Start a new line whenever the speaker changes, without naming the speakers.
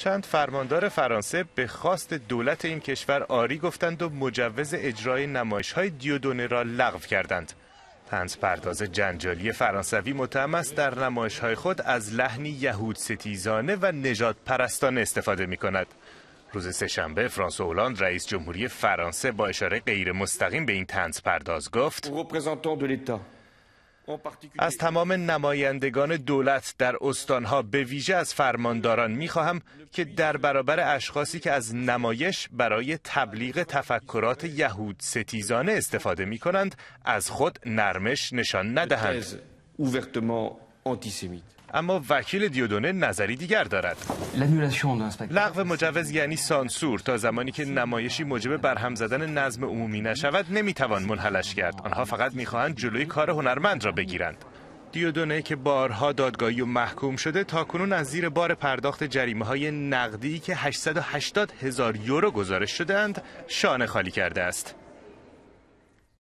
چند فرماندار فرانسه به خواست دولت این کشور آری گفتند و مجوز اجرای نمایش‌های دیودونه را لغو کردند. طنزپرداز جنجالی فرانسوی متهم است در نمایش‌های خود از لحنی یهود ستیزانه و نژاد پرستانه استفاده می‌کند. روز سه‌شنبه فرانسوا هولند رئیس جمهوری فرانسه با اشاره غیر مستقیم به این طنزپرداز گفت: از تمام نمایندگان دولت در استانها به ویژه از فرمانداران می‌خواهم که در برابر اشخاصی که از نمایش برای تبلیغ تفکرات یهود ستیزانه استفاده می‌کنند از خود نرمش نشان ندهند. اما وکیل دیودونه نظری دیگر دارد. لغو مجوز یعنی سانسور. تا زمانی که نمایشی موجب برهم زدن نظم عمومی نشود نمیتوان منحلش کرد. آنها فقط میخواهند جلوی کار هنرمند را بگیرند. دیودونه که بارها دادگاهی و محکوم شده تاکنون از زیر بار پرداخت جریمه‌های نقدی که 880,000 یورو گزارش شده‌اند شانه خالی کرده است.